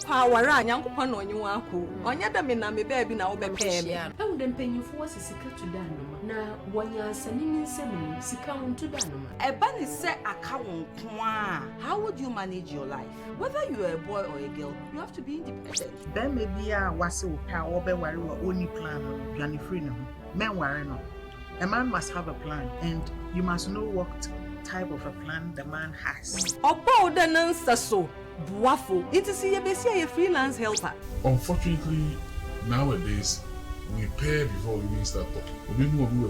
power Yankupon on you uncle. On your damn me baby now be pay me. I wouldn't pay you for Sika to Danoma. Now, 1 year sending 7 Sika to Danoma. A bunny set account. How would you manage your life? Whether you are a boy or a girl, you have to be independent. Then maybe I was so power worry or only plan Johnny Freedom. Men worry no. A man must have a plan, and you must know what type of a plan the man has. Opo the nonsense so. Buafo. It is a freelance helper. Unfortunately, nowadays, we pay before we even start talking. We will be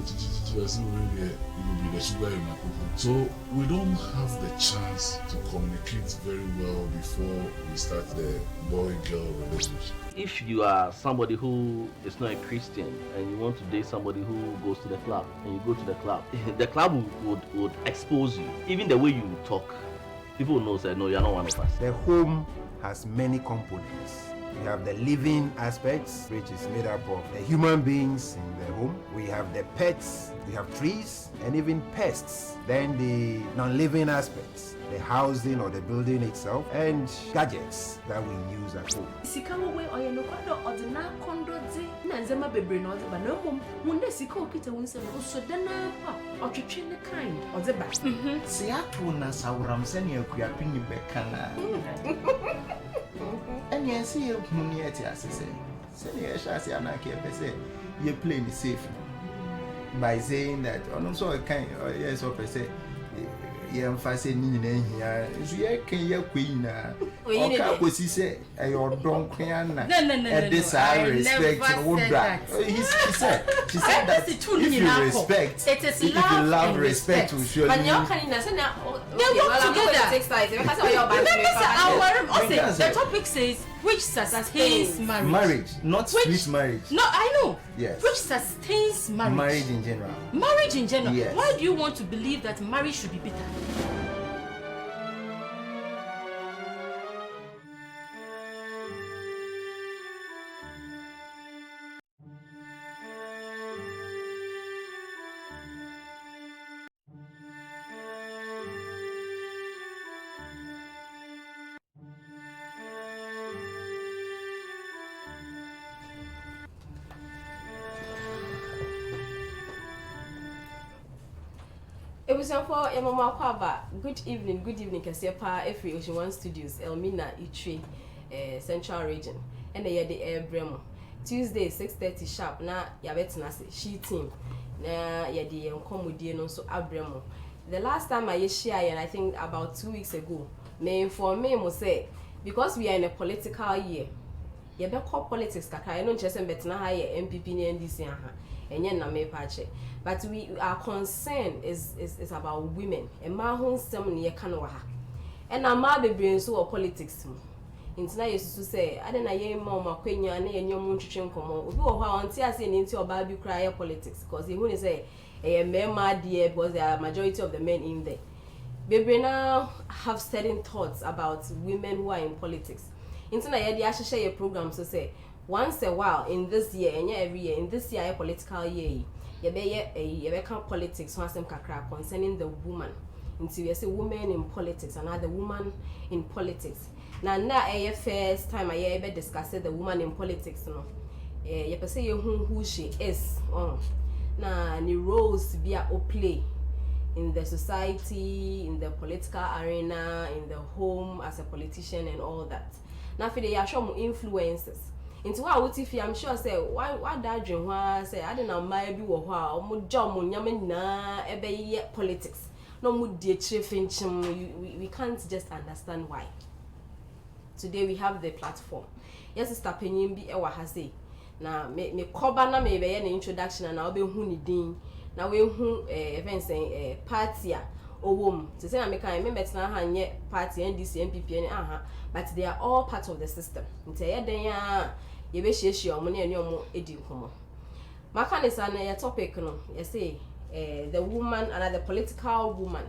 the sugar in my cooking. So we don't have the chance to communicate very well before we start the boy-girl relationship. If you are somebody who is not a Christian and you want to date somebody who goes to the club, and you go to the club would expose you. Even the way you talk, people will know that no, you're not one of us. The home has many components. We have the living aspects, which is made up of the human beings in the home. We have the pets, we have trees, and even pests. Then the non-living aspects, the housing or the building itself, and gadgets that we use at home. Sikawa way or no condo or the na condo Nanzema bebre no but no mum, Munda Siko Kita Winston, so then or to train the kind or the back. Seattle Sauram senior Kuapini Becana. And yes, see you Muniati as I say. Senior Shasiana say you play me safe by saying that on also a kind or yes, or per se. Emphasize in here. You can queen. Or say, your don't queen. At this I respect she said that if you respect, if you love respect to show but you're kind of they work together. The topic says which sustains marriage, not sweet marriage. No, I know. Yes. Which sustains marriage. Marriage in general. Marriage in general. Yes. Why do you want to believe that marriage should be bitter? It was for Mama Kwaba. Good evening, Kasiepa, Every Ocean One Studios, Elmina, Itri, Central Region, and the Air Bremo. Tuesday, 6:30 sharp. Na Yabetinasi, she team. Na Yadi and Comudi no so Abremo. The last time I share, and I think about 2 weeks ago, may inform me say because we are in a political year. You better call politics kaka. I know just betina high MPP and NDC and yen na me pache. But our concern is about women. And my home some near Kanoha. And I'm my baby so politics. Intina used to say, I didn't hear mama queen and your moon chicken come on. We go how until I say into a baby cry politics because he wouldn't say a man my dear because there are majority of the men in there. Baby now have certain thoughts about women who are in politics. Intina I should share a program so say once a while in this year and every year in this year a political year. You politics concerning the woman. Until you say women in politics, another woman in politics. Now first time I ever discussed the woman in politics. No, you can say who she is. Now the roles be a play in the society, in the political arena, in the home as a politician and all that. Now for the show influences. Into what if I'm sure say why that dream say I don't know maybe or job na politics. No mood dear we can't just understand why. Today we have the platform. Yes, Sister Penyim be has say. Now me cover na me be an introduction and I'll be din. Now we events party wom. To say I make remember na hanye party NDC MPP and but they are all part of the system. You be share money and your edi komo. Maka is an topic no. You say the woman and the political woman,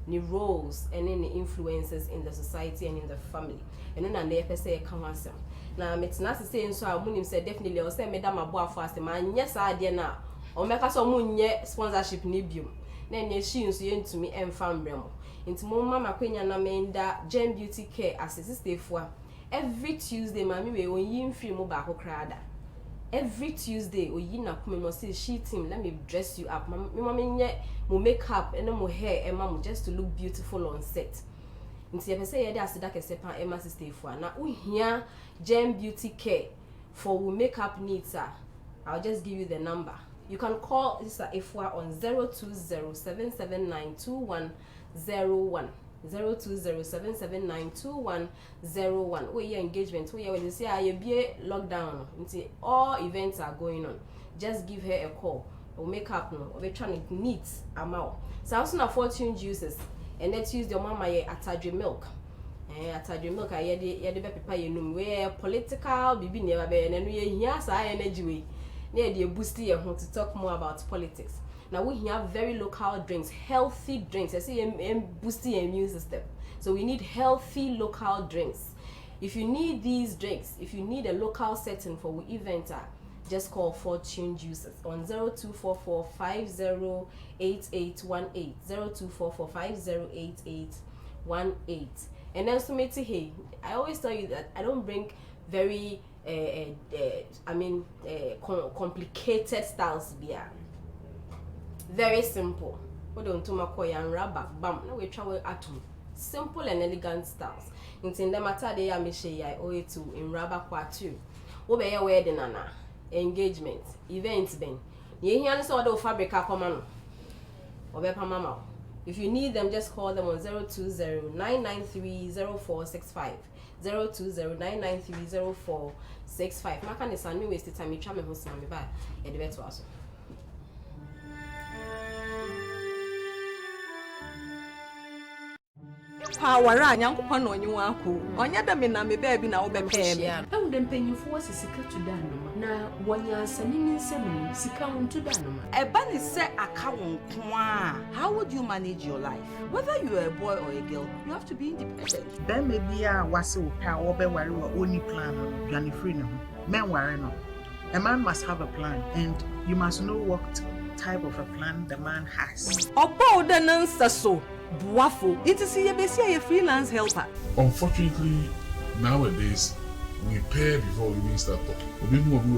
the roles and any influences in the society and in the family. And then they say come answer. Now metina say so amunim say definitely or say madam aboa for asem an yes idea na o meka so munye sponsorship ni biom. Na nye shi nso ye ntumi emfa mbremo. Nti mo mama kwenya na menda Gem Beauty Care as sister fo every Tuesday mami we oyin free mo ba ko krada. Every Tuesday oyin na come mo say she team let me dress you up. Mama nye mo makeup and mo hair and mama just to look beautiful on set. Nti ye say ye dey asida kese pan Emma sister ifua na uhia Gem Beauty Care for we makeup needs. I'll just give you the number. You can call Sister Ifua on 02077921001. 02077921001. Where your engagement, where you say you be lockdown. All events are going on. Just give her a call. Or makeup no, or trying to neat amount. So also na fortune juices. And let's use your mama atadre milk. Atadre milk I ye de pepper ye num we political bibi never be and we here sa energy way. Near the boosty to talk more about politics. Now we have very local drinks, healthy drinks. I see boosting your immune system. So we need healthy local drinks. If you need these drinks, if you need a local setting for the event, just call Fortune Juices on 0244508818. 0244508818. And then so hey, I always tell you that I don't bring very complicated styles beer. Very simple. We don't to makoy and rubber bam. Now we travel atom. Simple and elegant styles. In the matter they are mishe I owe to in rubber quartu. Obe ya wedding nana. Engagement. Events ben. Ye hear so the fabric common. Obe pa mama. If you need them, just call them on 020-993-0465. 020-993-0465. Maka is me waste time. You try me host me by a debate also. Power Yankupon on you uncle. On your damina me baby now be pay. I wouldn't pay you for Sika to Danoma. Now, 1 year sending in 7 Sika to Danoma. A bunny set a cow. How would you manage your life? Whether you are a boy or a girl, you have to be independent. Then maybe I was so power be worry or only plan on free no. Men worry no. A man must have a plan, and you must know what type of a plan the man has. Obo the answer so. Buafo. It is a freelance helper. Unfortunately, nowadays, we pair before we even start talking. We will be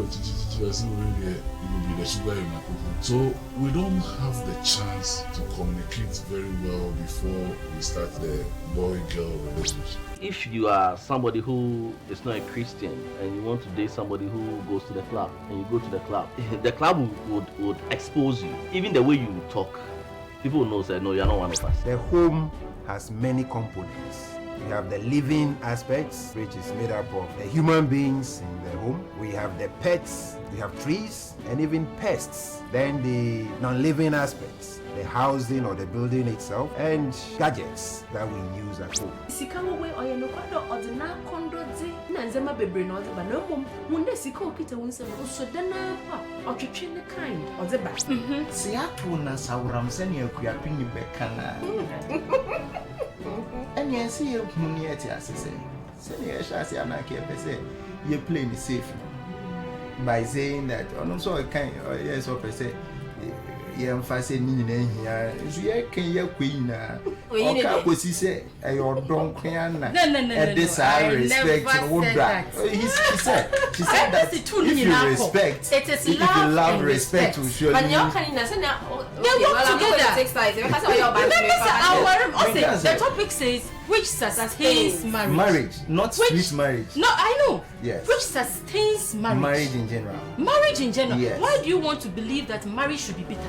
the sugar in my cooking. So we don't have the chance to communicate very well before we start the boy-girl relationship. If you are somebody who is not a Christian and you want to date somebody who goes to the club, and you go to the club would expose you. Even the way you talk, people will know that no, you're not one of us. The home has many components. We have the living aspects, which is made up of the human beings in the home. We have the pets, we have trees, and even pests. Then the non-living aspects, the housing or the building itself, and gadgets that we use at home. Sikawa way or no ordinary condo, Nanzema baby, no, but no mum, when the Siko Kita Winston, so then or to train the kind or the back. Siatuna Sauram Senior Kuapini Becana. And yes, you community as I say. Senior Shasianaki, you play me safe by saying that, on so I can, yes, or say. Emphasize here. You can queen. Or say, your don't can. This I respect. She said that if you respect, if you love respect, will show you. But you're kind of the topic says which sustains marriage, not sweet marriage. No, I know. Yes. Which sustains marriage. Marriage in general. Marriage in general. Yes. Why do you want to believe that marriage should be bitter?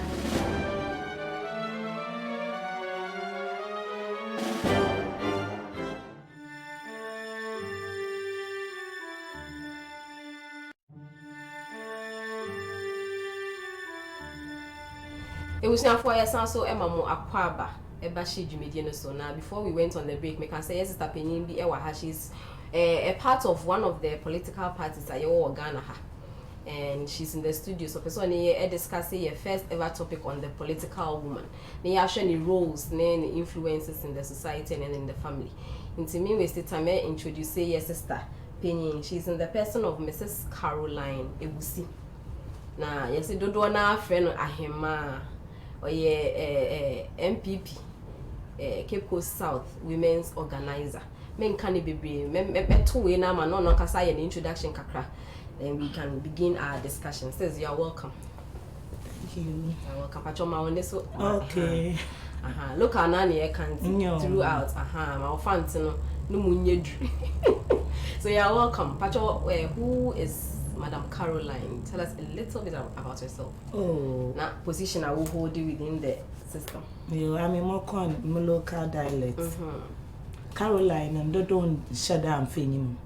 It was now 4 years also Emma mo akwaba ebashi jumedie no so now before we went on the break me can say yes sister Penyin bi ewa ha she's a part of one of the political parties at your Ghana ha, and she's in the studio so person here discussing your first ever topic on the political woman ne actually roles ne influences in the society and in the family. Into me we still time introduce your sister Penyin. She's in the person of Mrs. Caroline Ebusi. Na yes dodo na friend ahema MPP Cape Coast South Women's Organizer. men can be two way now, no no kasa an introduction kakra. Then we can begin our discussion. Says you are welcome. Thank you. You are welcome. Pachoma on this. Okay. Look at Nani I can throughout. My fans no munye. So you are welcome. Pacho, who is Madam Caroline? Tell us a little bit about yourself. Oh. Now position I will hold you within the system. You I'm a more local dialect. Caroline and don't shut down feeling.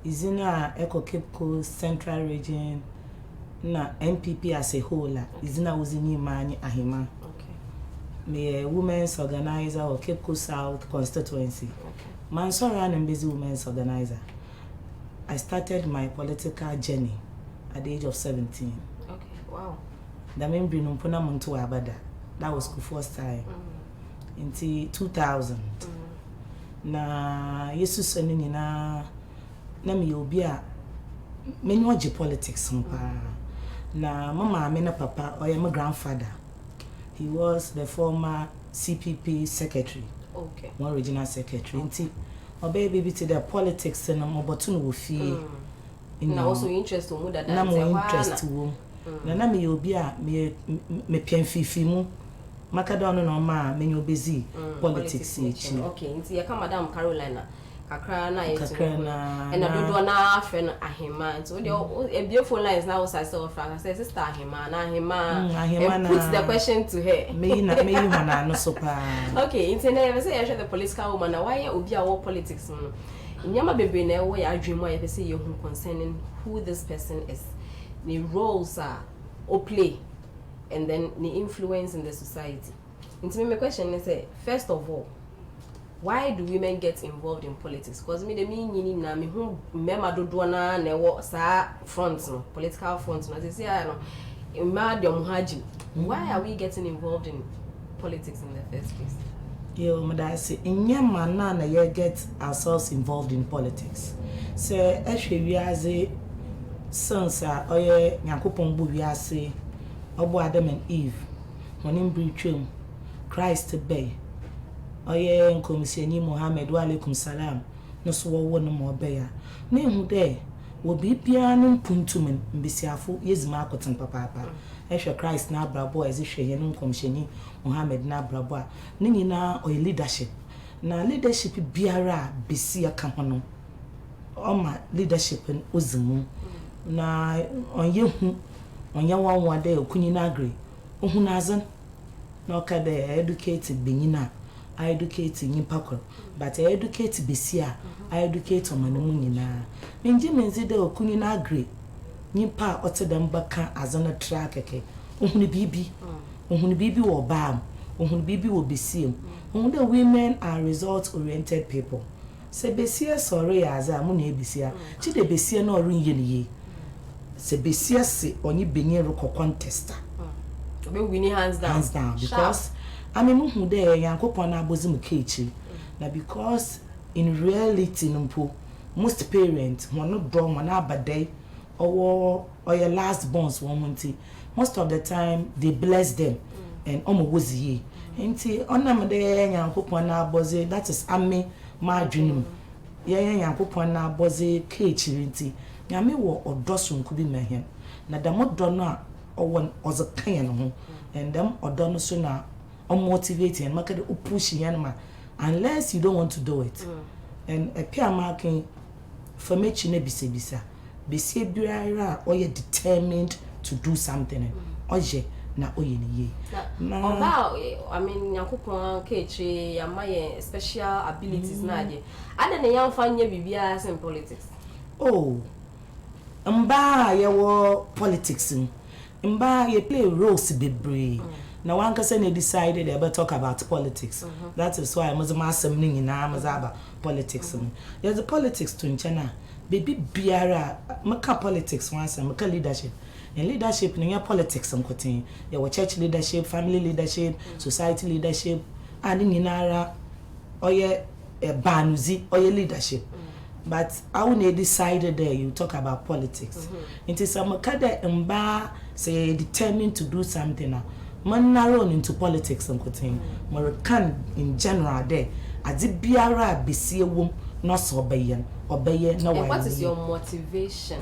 Is in a Echo Cape Coast Central Region. Na MPP as a whole. Is in a Uzini Mani Ahima. Me a women's organizer or Cape Coast South constituency. Man so ran and busy women's organizer. I started my political journey at the age of 17. Okay, wow. The main bring Puna Muntu Abada. That was the first time. Until 2000. Na Yesu Soni na mi obia many waji politics na mama amena papa or my grandfather. He was the former CPP secretary. Okay. One regional secretary. Inti obey baby to the politics and mobotun wo fi. Na also interest to mu that na mo interest wo. Na me obi a me pian fifi mu. Makadon no ma me obezi politics echi. Okay, inti ya kama Madam Carolina kakra na yetu. And I do na afen ahima. So the beautiful lines now was I saw from say sister ahima na ahima put the question to her. Me you na no so pa. Okay, inti na you say the political woman na why obi a wo politics no. Nyama bebe na wo ya adwemu a you say you concerning who this person is. The roles are or play and then the influence in the society. Inti my question is first of all, why do women get involved in politics? Because me the mean na me who mema dodo na wo sa front no political front no say no why are we getting involved in politics in the first place? Yo mada say nyama na you get ourselves involved in politics. Say ehwe wiaze since oye Yakopon bu wiase obo Adam and Eve wonim britwem Christ bay oye nkomisiani Muhammad wa alaikum salam no so wo no mo beya na hu de wo bibia no puntum mbisiafo yezima akoten papa ehwe Christ na abrabo ezehwe ye no nkomisiani Muhammad na abrabo a ne nyina oye leadership na leadership biara besi aka hono oma leadership ozimu na onye wanwa de okunyi na agri ohun azan na okade educate benyina I educate nyipakor but I educate besia I educate omanemu nyina menje menzi de okunyi na agri nyipa otedam baka azana track ohun bibi wo bam ohun bibi wo besiem ohun de women are result oriented people se besia sorry aza mu na ebisia chi de besia na oru nyeniye se besia se onye benye ro contester be winning hands down because I mean who there Yakopon na bozim kechi na because in reality numpo most parents won not draw man abade or your last bonds womanti most of the time they bless them and omo wozie enti onam de Yakopon na boze that is ame ma dwunum Yakopon na boze kechi nti nyame wo odoso nkubi mehem na damodo no a owon ozakan no and them odono so na motivating and make it push yanma unless you don't want to do it and a peer marking for me chine bisa bisi biara or you determined to do something oje na oye ni ye about I mean Yakopon kechi ya my special abilities na de ada na yan fanye bibia in politics oh mba ye wo politics mba ye play roles bebre na one person decided they better talk about politics. That is why I was massing in about politics. There's a politics to China. Baby biara maka politics once and maka leadership. And leadership in your politics and cutting. Your church leadership, family leadership, society leadership, and in Nara or your banuzi or your leadership. But I wouldn't decided there you talk about politics. It is a makada mba say determined to do something now. Man narrow into politics and cutting. American in general there. Adi biara besie wom not so obey no. And what is your motivation?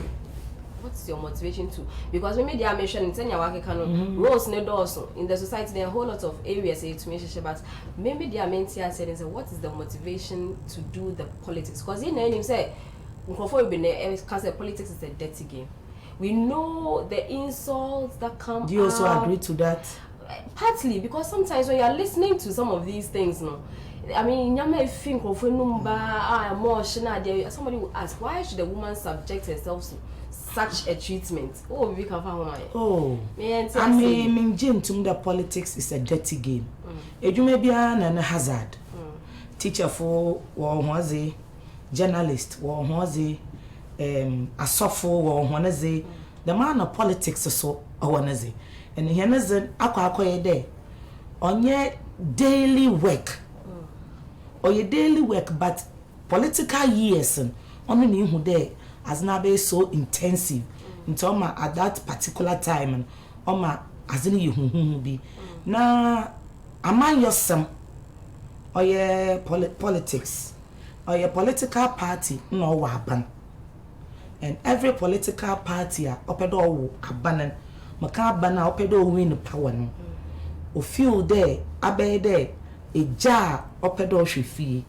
What's your motivation to? Because we made the mention in Kenya roles in the society there are a whole lot of areas to mention, but maybe the mentia said what is the motivation to do the politics? Because in any say politics is a dirty game. We know the insults that come. Do you also agree to that? Partly, because sometimes when you are listening to some of these things, no, I mean, you may think of somebody will ask, why should a woman subject herself to such a treatment? Oh, we can find one. Oh, I mean, the politics is a dirty game. You may be an hazard. Teacher for was a journalist, was a software, was a the man of politics so was a and he has an aqua day on your daily work or your daily work, but political years and only who there as now be so intensive into my at that particular time and my as any you be now among your some or your politics or your political party no waban and every political party opedo abanan maka bana opedo win power no o feel there abe there a jar opedo hwefi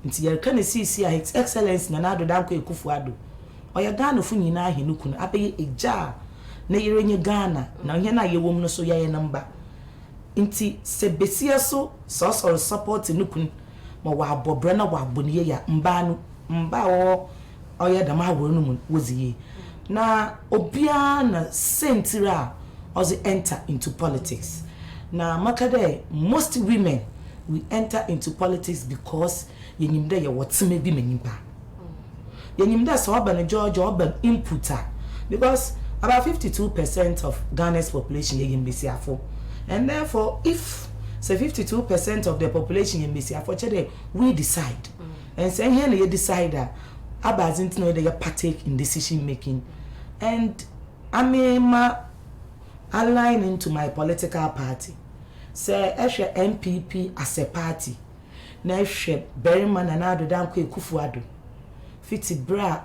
nti yer kan see his excellence na nado danko ekufuado oya Ghana fu nyina ahenuku no abe a jar na yerenye Ghana na ohia na yewom no so yaye namba nti se besia so support nukun ma wa abobre na wa aboniye ya mba o oya dama aworo no mu woziye na obia na sentira ozi enter into politics na makade most women we enter into politics because yenimda ye wotseme bi manimpa yenimda so oba na George oba inputter because about 52% of Ghana's population yembesi afo and therefore if say 52% of the population yembesi afo chede we decide and say here na you decide about know they partake in decision making and I mean align into my political party say MPP as a party na Berryman and Ado Danko Ekufuado fiti bra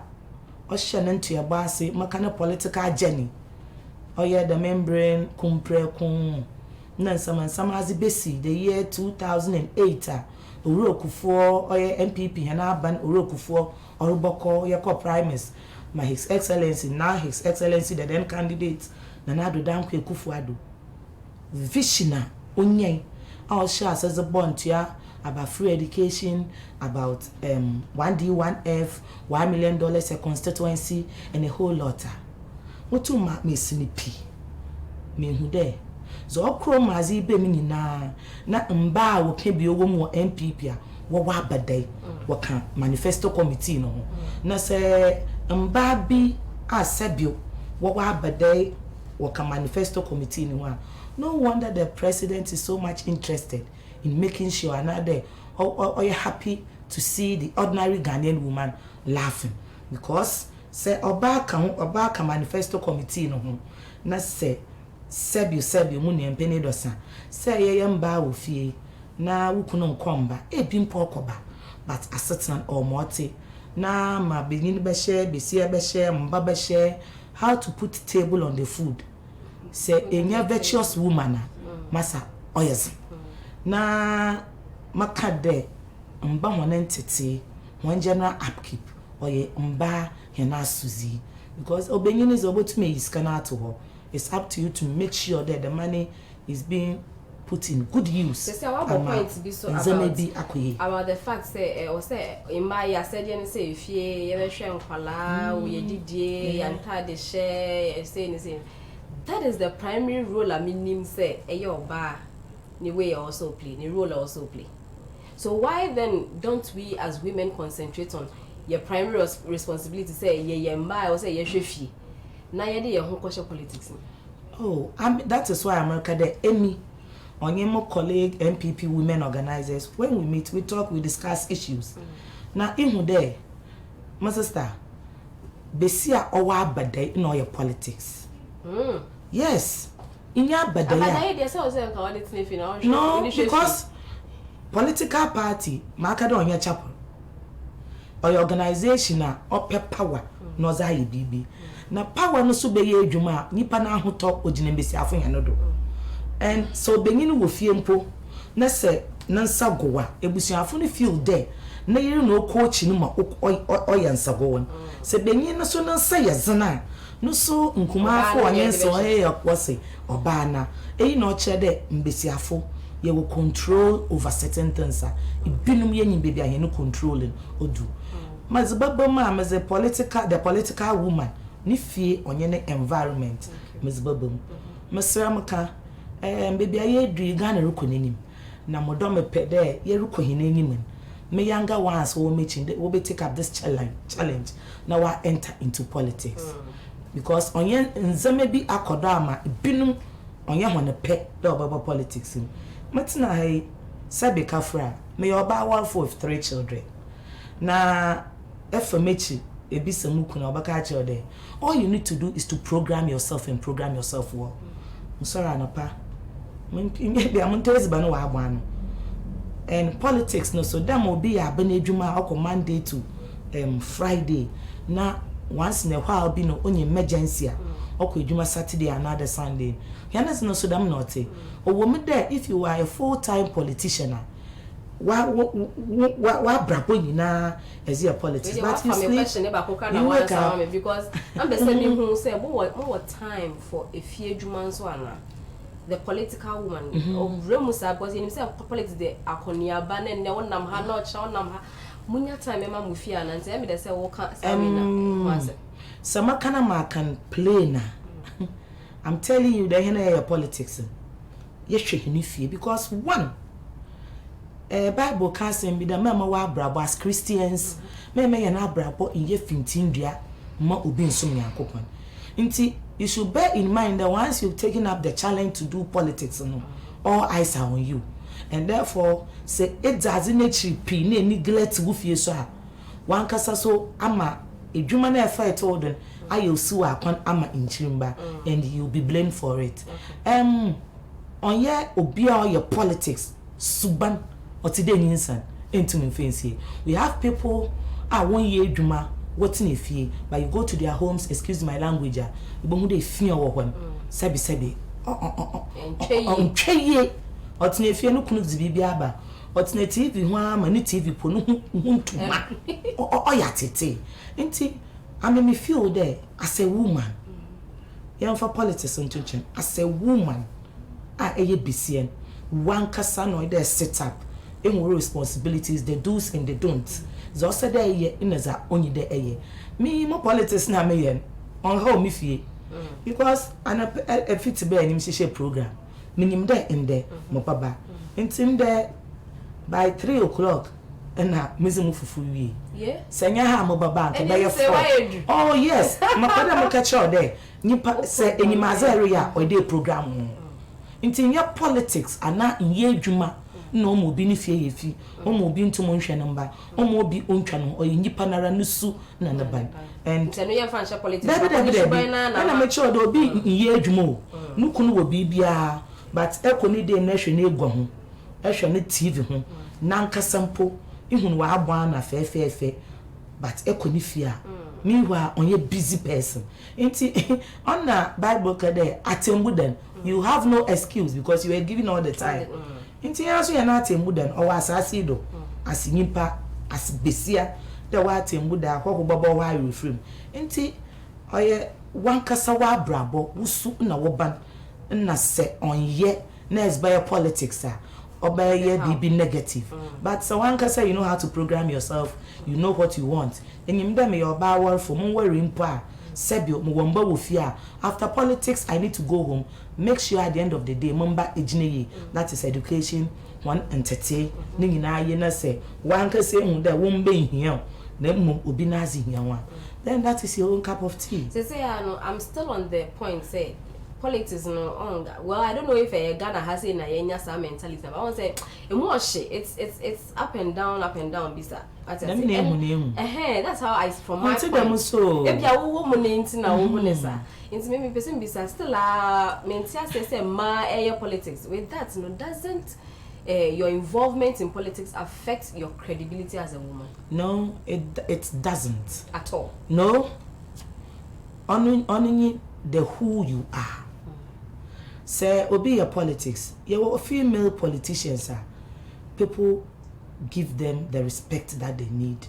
o shanantu ya base makana political journey oye the membrane kumpre kun na sama as besi the year 2008 Orokufo oye MPP hana ban Orokufo Oruboko yako primaries my his excellency now his excellency the then candidate na Ado Danko Ekufuado visioner onye all shares as a bond ya about free education, about 1D, 1F, $1 million a constituency, and a whole lot. What to mark me snippy? Me who there? So, okro mazi be me na mba wo ke bi owo mu MPP wo wa badai wo kan manifesto committee no na se mba bi asebio wo wa badai wo kan manifesto committee no. No wonder the president is so much interested in making sure another or you're happy to see the ordinary Ghanaian woman laughing because say Obaka manifesto committee no na say sebio mu ne mpene dosa say ye mba wo fie na wukuno nkomba ebi mpokoba but asatan or morte na ma begin be share besia be share mba be share how to put table on the food say enya virtuous woman masa oyes na makade mba honentete one general upkeep oye mba hena suzi because obenyin is obotume is kana to her. It's up to you to make sure that the money is being put in good use. Say point be so about the fact say or say in my said you say if ye hwe nkwala we didie yanta de share say anything. That is the primary role I mean say eyoba ni way also play, ni role also play. So why then don't we as women concentrate on your primary responsibility say ye mba or say ye hwefi na ye de ye ho kwashe politics. Oh, that is why America there Amy on your colleague MPP women organizers when we meet we talk we discuss issues. Now in there my sister besia owa abade in all your politics. Yes. In your badaya. No, because political party, market on your chapel. or organization a ope power no za ye bibi na power no so be ye adwuma nipa na ahoto ogine mbesiafo ya no do and so benyin wo fie mpo na se na nsagowa ebusuafo no feel there na yiri no coach no ma oya nsagowa se benyin no so na nsa ye zena no so nkuma afo onye so ye yakwose obana eyi na oche de mbesiafo ye will control over certain things ibinum ye nyimbe bia ye no controlling odu mazibaba ma the political woman ni fie onye ne environment mazibaba mesra maka baby aye dri Ghana rukonenim na modom pe de ye rukohinenim me younger ones wo meeting we be take up this challenge now I enter into politics because onye nzame bi akodama ibinum onye hone pe de obaba politics matina hey sabe kafra me oba one of 3 children na efemechi ebisamu kuna obaka chode all you need to do is to program yourself and program yourself well sorry anapa maybe I'm telling you wa agba and politics no so dem obi ya benedwuma akọ Monday to Friday na once in a while be no only emergency akọ edwuma Saturday and another Sunday yanas no so dem not o wo me there if you are a full-time politician wa brabo nyina as your politics but you sleep question about kokana because I'm sending who say more time for a few jumans one the political woman of remusa because in himself politics the akonia banen ne wonam ha no cha wonam ha munya time ma mufia na ntia me dey say wo ka samina sama kana ma can play na I'm telling you that here politics ye hwehini fie because one Bible can say be the mama wa brabo as Christians meme ye na brabo in ye fintindua ma obi nsum yakopon nti you should bear in mind that once you've taken up the challenge to do politics all eyes are on you and therefore say it doesn't actually na neglect wo fie so a wan kasa so ama edwuma na efa etoden ayo su akon ama inchimba and you'll be blamed for it on ye obi all your politics suban otide nyinsan entumi fancy we have people 1 year edwuma what in fie but you go to their homes excuse my language you bohu dey fie wo hwan sebi tweye otine fie no kunu zibibi aba otine TV ho ama ni TV po no huntuma oya tete enti I me feel there as a woman for politics into as a woman eye bisien one kasa no dey set up in responsibilities the do's and the don'ts so also there ye in as only the eye me mo politics na me yen on how me fie because an a fit be any share program minim there in there mo baba intim there by 3 o'clock and na mizimu fufu wi senya ha mo baba to be your oh yes my father mo catch all there nipa say enyimaza area or dey program intim your politics ana in ye adwuma no mo bi ni fie ye fi o mo bi ntumo nhwe namba o mo bi ontwa no o nyipa nara nusu na na ban and no ye fan politics na me sure do bi ye adwuma o nukunu wo bibia but ekoni dey na hwe na egwa ho ehwe na TV ho na nkasampo ihunu wa abwa na fefefe but ekoni fia meanwhile on ye busy person enti on na Bible kade atembudan you have no excuse because you are giving all the time inti yaso ya na atembudan o asase do asinyimpa asbesia de wa atembuda akoko bobo wa reframe inti oye wankasa wa brabo wusu na woban na se onye na esbaya politics obeye be negative but so wankasa you know how to program yourself you know what you want enyimda me your ba for mo worry mpa sebio mo womba wo fia after politics I need to go home make sure at the end of the day member ejineye that is education one entity ni nyina ye na say wankasa hu da wo mbe hia na mum obi na azi hia wa then that is your own cup of tea say I'm still on the point say politics no on well I don't know if Ghana has in a some mentality but I want to say it's up and down bisa that's how I from my point so if you woman into na womanesa into maybe person bisa still mentia say ma air politics with that no doesn't your involvement in politics affect your credibility as a woman? No, it doesn't. At all? No. Only the who you are. Say, obi your politics. You are female politicians. People give them the respect that they need.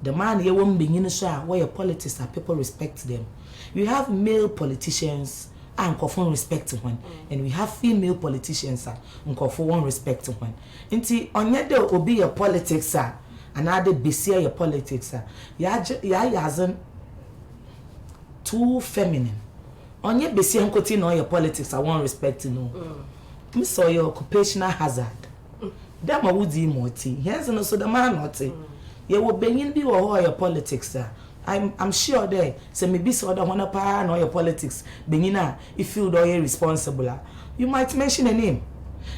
The man you won't be in where your politics are, people respect them. You have male politicians and confirm respect to one, and we have female politicians and confirm respect to one. Inti onye de obi your politics and other besia your politics ya hasn't too feminine. Onye besia nkoti no your politics I want respect no. Me saw your occupational hazard. Them would moti. Here's no so the man not. You will begin be your politics I'm sure there say maybe so the one pa no your politics begina if you do responsible. You might mention a name.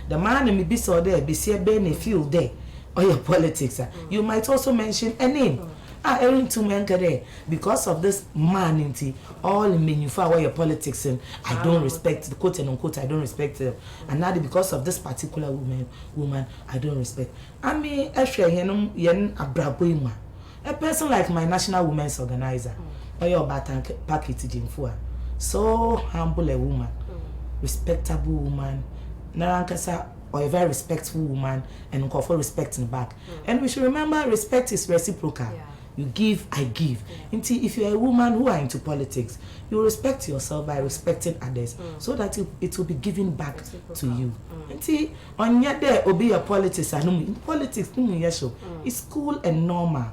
The man maybe so there be see be field there or your politics. You might also mention a name. Erin to men there because of this man inti all in manufacture your politics and I don't respect the quote and unquote I don't respect them. And now because of this particular woman I don't respect. I mean yen abraboima. A person like my national women's organizer or your baton package in for so humble a woman, respectable woman, narankasa or a very respectful woman and call for respect in the back. And we should remember respect is reciprocal. You give, I give. Until if you're a woman who are into politics, you respect yourself by respecting others, so that it will be given back to you. Until on your day, obey your politics. In politics, it's cool and normal.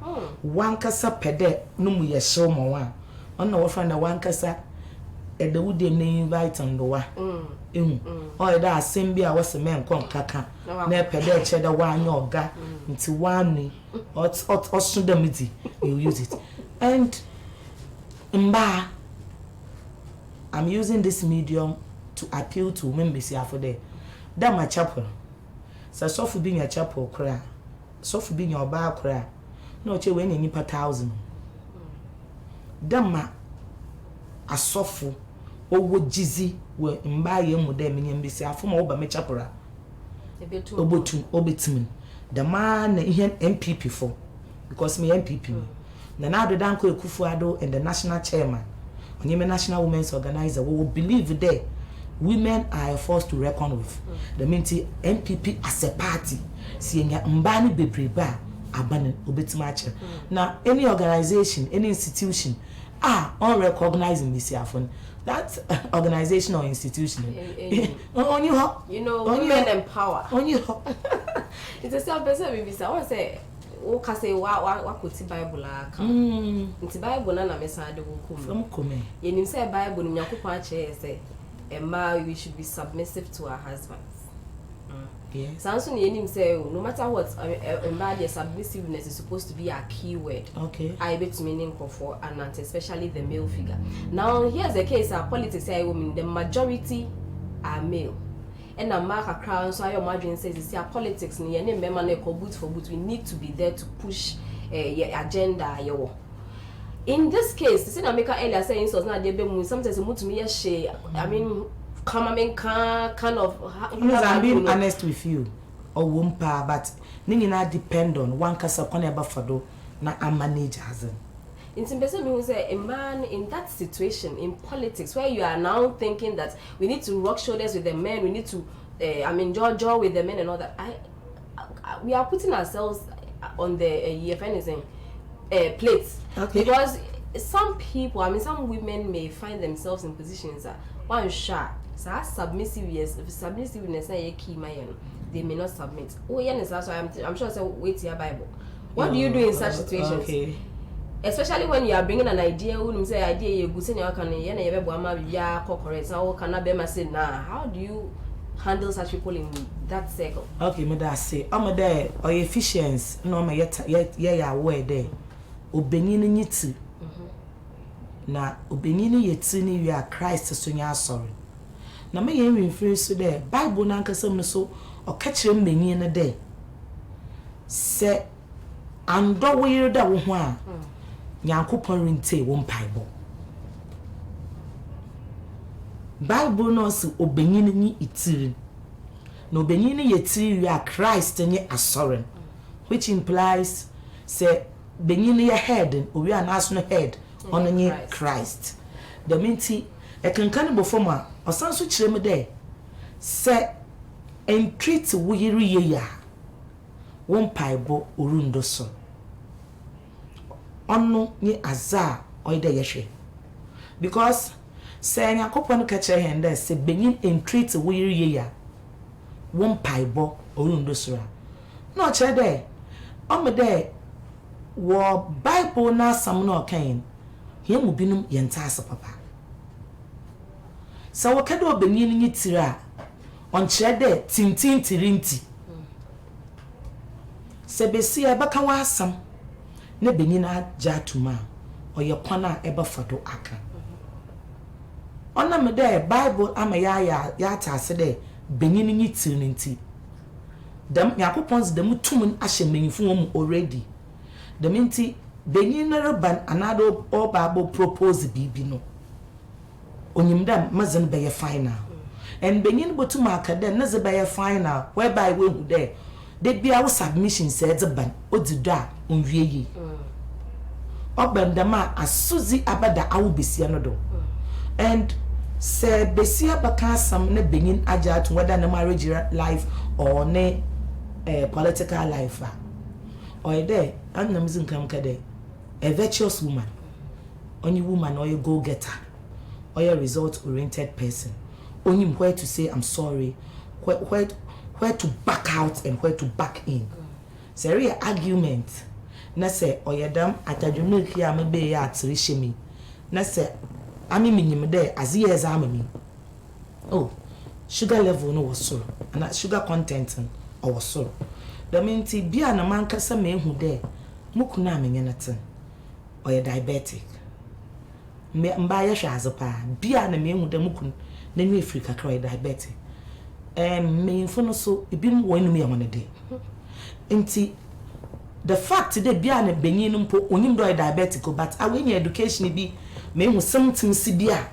One kasa pede, no mu show more. On the friend, one kasa. At the wood they invite on the wa. Or that same be I was a man come kaka. Ne pede cheddar one your ga into one or sudamity. You use it. And mba, I'm using this medium to appeal to women for there. That my chapel. So for being a chapel cry. So for being your bar cry. No che when any per 1,000. Dama asofo owo jizi we mba ye mu dem nyambisi afoma oba me chapora obetum the man ihe MPP for because me MPP na do danko Ekufuado and the national chairman onyeme national women's organizer we will believe there women are a force to reckon with. The minti MPP as a party sienya mbani bebreba abane obetumache na any organization any institution unrecognizing this afon that organization or institution on you women empower on you it's a self person we say I want say o ka say wa koti bible aka nti bible na mesa de wo come ye nim say bible nim yakopon a che say we should be submissive to our husbands. Yes. Samson yenim say no matter what the submissiveness is supposed to be a key word. Okay. I bet meaning for and especially the male figure. Now here's the case our politics say women the majority are male. And a mark a crown so your margin says it's our politics ni any member na boot for boot we need to be there to push your agenda your. In this case, the same America earlier saying so now they be sometimes move to me she I mean kind of I'm being honest with you or wumpa but ningina depend on one kasa kone bafado na manage hasn't. In some person who say a man in that situation in politics where you are now thinking that we need to rub shoulders with the men, we need to jaw with the men and all that. We are putting ourselves on the if anything plates. Okay. Because some people, some women may find themselves in positions that one shot. So submissiveness is key they may not submit. Oh yes, that's why I'm sure so wait your Bible. What do you do in such situations? Okay. Especially when you are bringing an idea, when say idea you go say you can correct. So can be say nah. How do you handle such people in that circle? Okay, me that say I'm there or efficiency no me ya aware there. Obenini nyiti. Na obenini yeti ni we are Christ so nya sorry. Na me yen refer so there Bible na nkasam no so o ka kire mbenyi ne there. Se ando we da wo ho a Nyankopon rinte wo mpaibo. Bible no so obenyi ni itiri. no benyin ye tiri wi a Christ nye asoren, which implies say benyin ye head o wi anaso head on nye Christ. The minti e kankan before ma osan so kire me there say entreat wiri ye ya won paibo orundo so onu nye azaa oide yehwe because say yakopon ka kire hen there say benyin entreat wiri ye ya won paibo orundo so no kire there o me there wo Bible na sam no kan he mu binum yenta asa papa so wo kada obenyin nyi tira on kire there tintin tirinti se besi e baka wa asam na benyin agya tuma oye kwana e ba fado aka ona me there Bible ama ya ta ase there benyin nyi tirinti dem yakopons dem tumun ahye menyifu wom already dem nti benyin na reban anado o Bible propose bibi no onyim dem mazen be final and benyin botum aka dem na ze be final whereby we hu there they be our submission said the ban odida onwie yi obem dem a asuzi abada awu besia no do and say besia baka sam na benyin agya to whether na marriage life or ne political life or there annam zinkam kade a virtuous woman only woman or you go getter or a result oriented person only where to say I'm sorry where to back out and where to back in so real argument na say oyedam atadwum here am be ya atriche mi na say ami minim there as years am oh sugar level no was so and sugar content or was so the minti bia na man kasa me hu there mukuna amenye naten oye diabetic me mba ya hwazepa bia na me hu there mukun na nwe Africa cry diabetic me infono so ibim wonu me yamone de nti the fact that bia na benyin mpo onyim do diabetic but awenye education bi me hu something si bia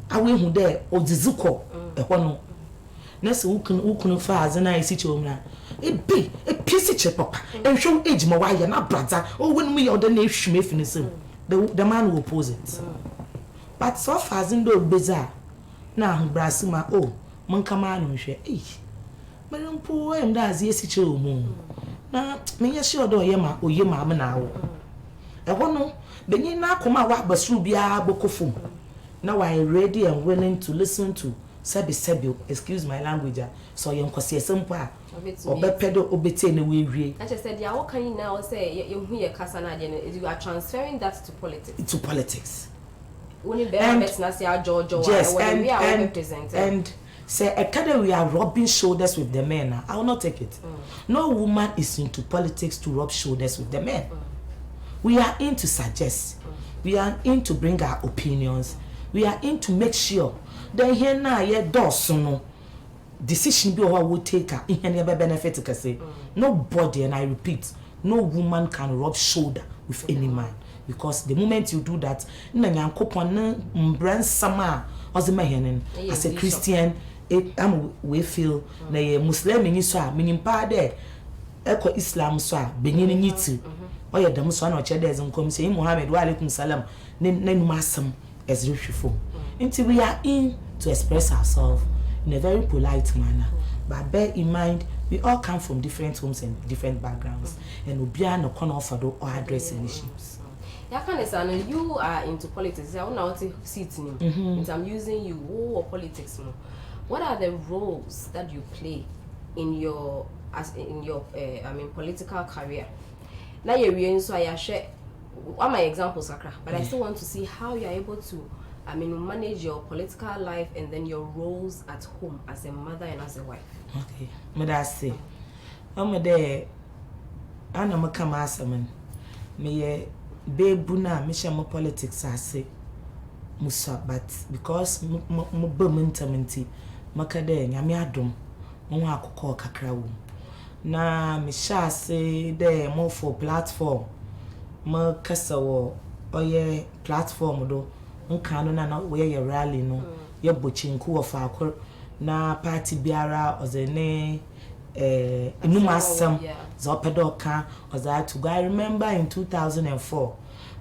awe hu there odzizuko ehono na se ukunu faaze na isi chomna ebi episi che papa enhwe age ma waya na brother o wonu me yoda na ehwime finisem the man will oppose it but so far ndo beza na hu brasima oh mankama no hwe mpo em da azie isi che omu na me yesi odo yema oyema am na awo ehono benyin na akoma wa basru bia bokofum now I ready and willing to listen to sebi excuse my language so yen kwase simple obepedo obete na we wie I just said yeah what can you now say you hu ye kasa na de you are transferring that to politics only better na say ajojo when we are representing and say a kind we are rubbing shoulders with the men I will not take it no woman is into politics to rub shoulders with the men we are in to suggest we are in to bring our opinions we are in to make sure then here na ye doso no decision be what will take in any benefit can say nobody and I repeat no woman can rub shoulder with any man because the moment you do that na nyankopon na mbran sama ozemahenen as a Christian we feel na ye Muslim ni so a minimpa de eko Islam so a benyin nyiti oye dam so na oche de zenkom say Muhammad wa alaikum salam na numasam as refufo until we are in to express ourselves in a very polite manner but bear in mind we all come from different homes and different backgrounds and obia no corner for do or address issues you are into politics I want to sit in I'm using you or politics what are the roles that you play in your political career now you so I share all my examples but I still want to see how you are able to manage your political life and then your roles at home as a mother and as a wife. Okay, me that say, I'm there. Ana makama asaman. Me be buna me share politics I say. Musa but because mo be mentamenti makade nyame adom mo akokọ kakra wo. Na me sha say there more for platform. Ma kasa wo oye platform do. Nkano na we ye rally no ye bochinku of akor na party biara ozene enumasam zopedoka ozatu go. I remember in 2004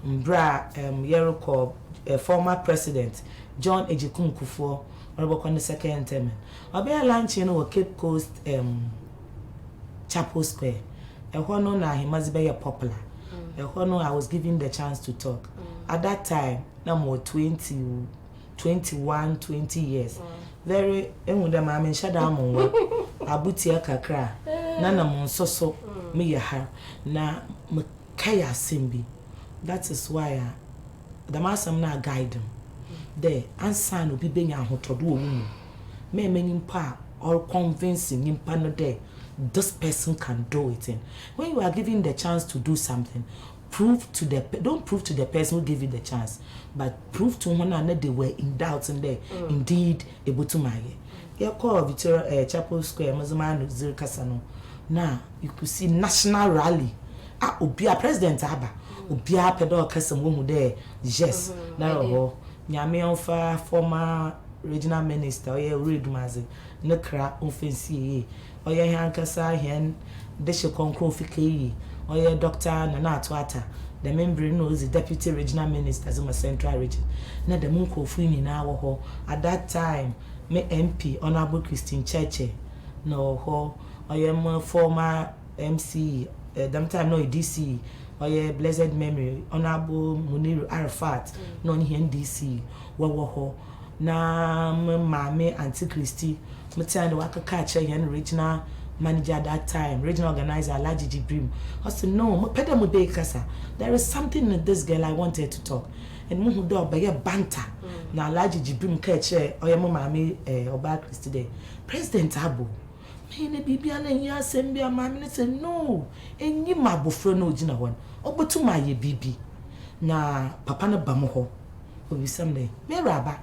mbra Yeroko former president John Ejikun Kufuor on the second term obia lunch Cape Coast Chapel Square ehono na himazibe popular ehono I was given the chance to talk at that time na more 20 years very enwuda ma me shada amon abutia kakra na monsoso me ya na mkaya simbi. That is why the masam na guide them there answer no be benya hotodo owu me menimpa or convincing nimpa no there this person can do it. And when you are given the chance to do something, don't prove to the person who gave you the chance, but prove to one another they were in doubt and they indeed able to marry. You call Victoria Chapel Square, Mazamano Zero Casano. Now you could see national rally. Obia President Aba, Obia Pedro Casamu there, yes, now Nyame Onfa, former regional minister, or read Mazi, Nekra, offensive. Oya hankasa hen deshe konkro fike oya doctor Nana Atwata the member knows the deputy regional minister as my central region na the munko fu nyina wo ho at that time me MP honorable Christine Cheche no ho oya my former MC that time no DC oya blessed memory honorable Munir Arafat no here DC wo ho na mama Auntie Christy Mutian the waka catcher and regional manager at that time, regional organizer Alhaji Brim. I said, no, there is something in this girl I wanted to talk. And Muhu do by a banter. Now Alhaji Brim catcher or your mama Oba Christy Day. President Abu. Me bibi ana ya sembia mama say no. Enyi mabofro no gina one. Obotu ma ye bibi. Na papa na bamoho. Obi someday. Me raba.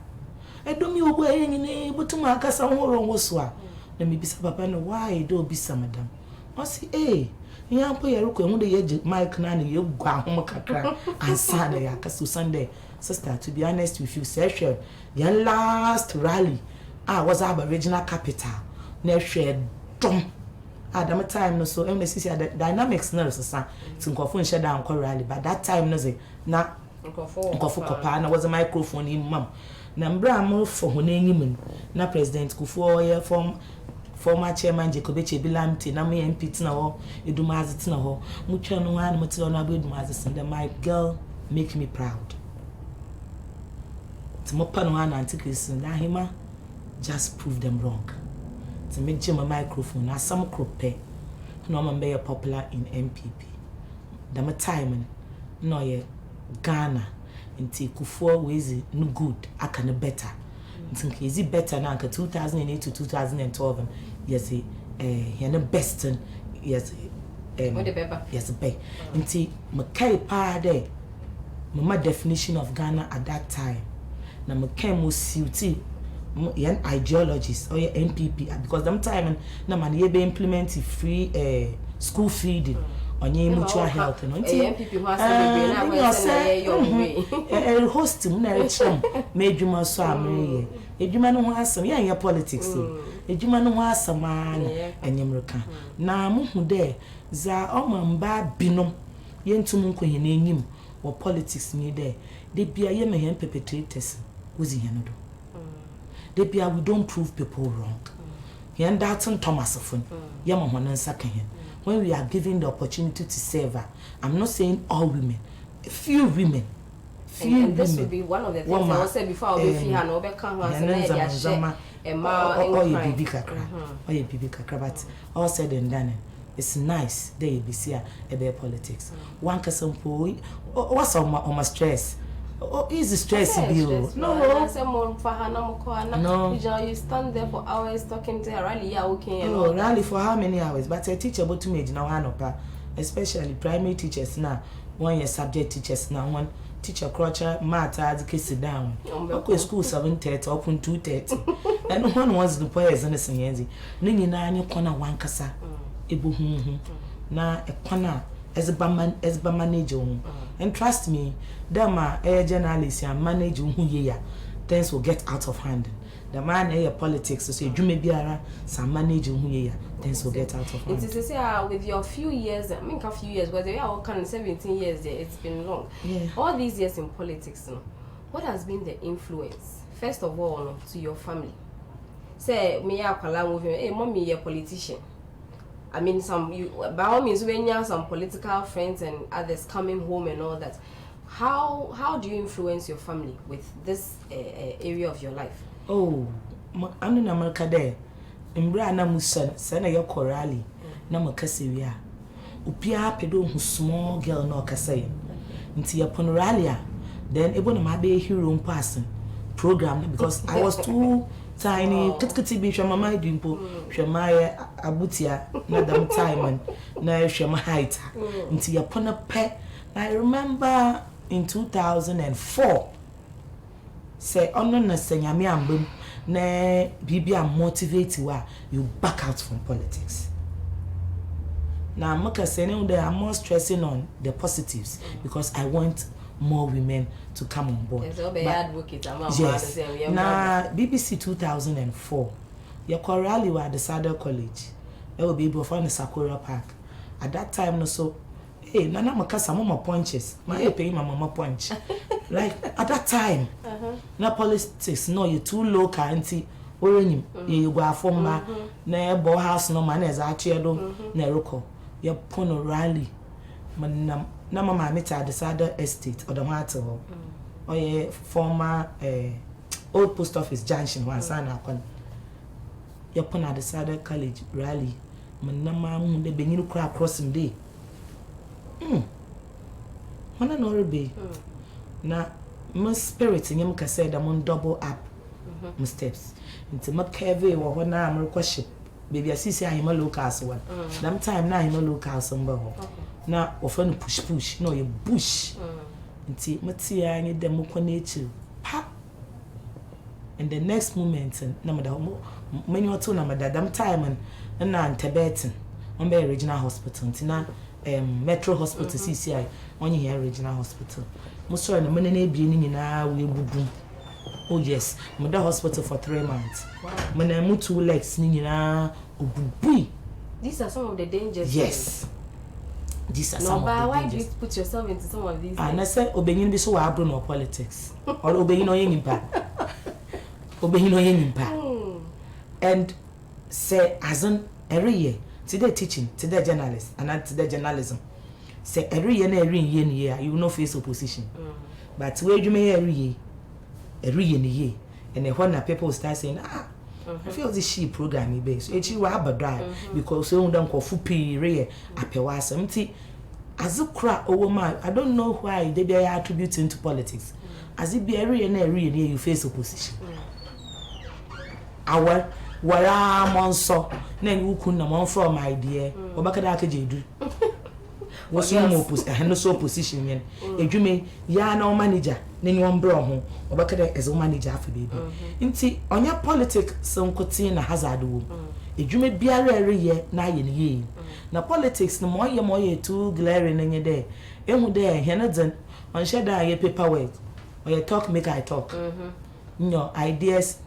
Edomi obo enyine butuma akasa nworo nwosua na me bisa papa no why do bisa madam o si ya po yero ko enwude ye mic na na ye gwa hom kakra ansa na ya kaso Sunday sister to be honest with you session the last rally was our regional capital na hwe dom Adam time no so em see the dynamics na so sa tinkofo nhye da anko rally but that time no say na nkofo kopa na was a microphone in mam na mbra mo for ho na enyim na president Kufuor ye former chairman Kabutey-ongor na me MP tina ho edumazi tina ho mutwa no ha na mutwa no aba edumazi send my girl make me proud timo pa no ha na antikrisin na hima just prove them wrong to make my microphone na some crope no man be popular in MPP the time no ye Ghana nti Kufuor wezi no good akane better nti is it better na 2008 to 2012 yes he na best yes yes be nti makai pa de my definition of Ghana at that time na makai mo suiti yan ideologies or your NPP because them time na man ye be implement free school feeding onye mutual health no nti MPP ho asem be na say your way host mu na recham me adwuma so amre ye adwuma no ho asem ya politics adwuma no ho asem ana enyemreka na mu hu de za omamba binom yentum nkohe na enyim wo politics ni de bia ye mehen perpetrators wozi heno do de bia we don't prove people wrong yen datin Thomas fun ye mo hono nsaka hen when we are given the opportunity to serve her. I'm not saying all women, few women. And this will be one of the things I said before I'll be free and I'll be come and bibi kakra but all said and done it's nice there you be see a politics one kasampo what's on my stress easy stress bill no someone for no you stand there for hours talking to her rally okay rally for how many hours but a teacher but to me now hanopa especially primary teachers now one year subject teachers now one teacher crutcher math as case down okay school 7:30 open 2:30 and one was the players and the yenzi no nyina anyi kona wan kasa ebuhuhu na ekona as a manager and trust me them are journalists and manage who ye things will get out of hand. The man here politics, so you may be some managing who here, things will get out of hand. It is with your few years, I mean a few years, whether you are kind of 17 years there, it's been long. Yeah. All these years in politics, what has been the influence, first of all, to your family? Say, me hey, mommy, you're a politician. I mean, by all means, when you have some political friends and others coming home and all that, how do you influence your family with this area of your life? Oh, I'm in America there. In Brana Musan, Sana your corali, Namakasiria. Upia pedo who small girl no casay. Into your ponoralia, then able to be a hero person program because I was too tiny. Kitty be Shama Dimpo, Shamaya Abutia, Madam Timon, now Shama height. Into your pona pet. I remember in 2004. Say, oh no, na senyame ambum na bibi am motivate you back out from politics. Now, I'm saying that I'm more stressing on the positives because I want more women to come on board. Yes. Now, BBC 2004, your rally were at the Saddle College. It will be before the Sakura Park. At that time, no so. Hey, Nana Makasa mama punches. My pay my mama punch. Like at that time, na politics no you too local auntie. Orenim you go from na bo house no man as achiedo na roko. You pono rally. Na mama meet at the Sada Estate or the matter. Or ye former old post office junction one sana kon. You pono at the Sada College rally. Manama mun de benyiru kra crossing day. When I know be na my spirit in him can say that I'm double up my steps into my cave or when I'm requested. Baby, I see I'm a local one. That time now I'm a local somebody. Now, often push, no, you bush. Until Matia, I need them more nature. Pa! And the next moment, and many or two, that time and now in Tibetan, on the regional hospital. Metro Hospital CCI on here regional hospital. Most of the money being now we would do. Oh yes, mother hospital for 3 months. When I moved 2 legs, Nina, these are some of the dangers. Yes, these are some of the why dangers. do you put yourself into some of these? And I said, obeying this so I don't know politics or obeying no impact. Obeying no impact. And say, as an every year. Today teaching, today journalist, and not today journalism. Say every year, you will not face opposition. But where you may every year, and then when people start saying, I feel this sheep program base. It's you have a drive because you don't go for pay appewas empty. As a crack over my, I don't know why they are attributing to politics. As it be every year you face opposition. Our wara monso na you kunna mon from my dear obakada akajedu was no opposition yen edwume ya na manager na ni ombro ho obakada as manager afa baby nti onya politics sonkotin na hazard wo edwume biara ereye na ye ne ye na politics no moye too glaring na nye there ehu there heneden on share that ye paperwork or you talk make I talk your ideas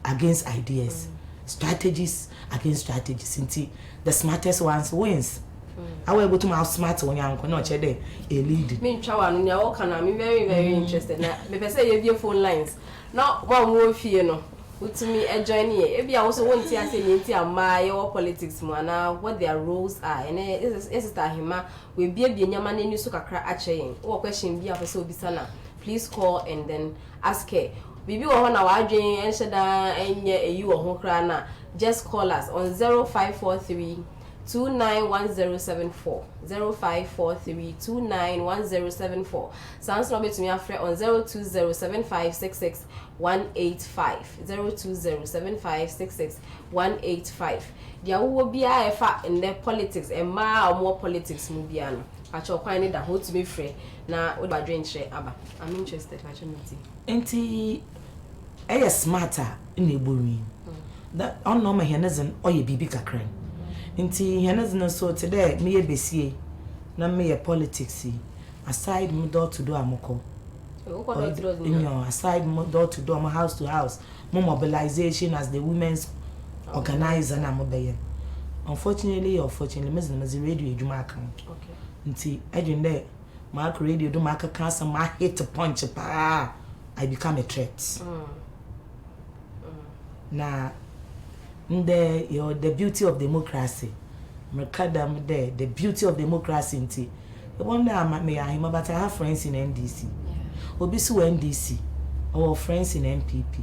against ideas, strategies against strategies. The smartest ones wins. I will go to my smart when I'm not there. A lead. Me chawan, I'm very interested. Now, me say you have phone lines. Now, one more fear no. To me, a journey. Maybe I also want to say my politics now what their roles are. And it's that him we be a man in Yusukakra Achain. Or question be up so bisana. Please call and then ask her. Bibi wa na wadwen enhyeda enye eyi wo ho kra na just call us on 0543 291074 0543 291074 sounds no betumi afre on 0207566185 0207566185 dia wo bia efa in the politics e ma more politics mu bia no acho kwan ne da ho to be free na wo ba dwen hye aba I'm interested acho meeting enti smarter in a boring. That on no my henazan or ye bibi kakran. Inti henazan so today me a besier, na me a politics aside me door to do amoko. in your aside door to door, house to house, more mobilization as the women's organizer and mobile. Unfortunately, Miss Radio do my account. Okay. Until I didn't there, my radio do my account, my hate to punch I become a threat. Now, the beauty of democracy. Mekadam there, the beauty of democracy inti. The one that I may him, but I have friends in NDC. Obisu NDC, our friends in MPP.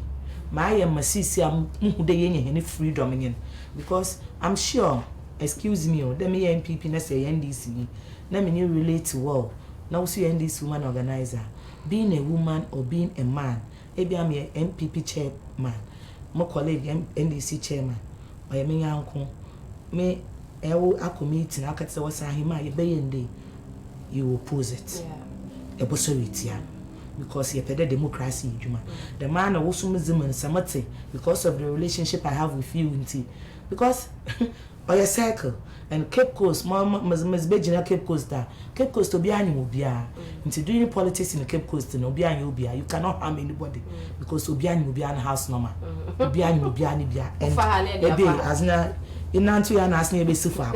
My masisi am any freedom in because I'm sure, excuse me, let me MPP na say NDC. Let me relate to well. Now see NDC woman organizer. Being a woman or being a man, maybe I'm a MPP chairman, my colleague NDC chairman, or a uncle, me. I commit and I can say what's him, you oppose it. Yeah. Because you pay democracy, the man also Muslim Samate because of the relationship I have with you, because or your circle and Cape Coast, Miss Bejina Cape Coast, Cape Coast to be animal beer into doing politics in the Cape Coast and Obian you cannot harm anybody because Obian will be an house normal. Obian will be and as now. In Nantu and asking me so far.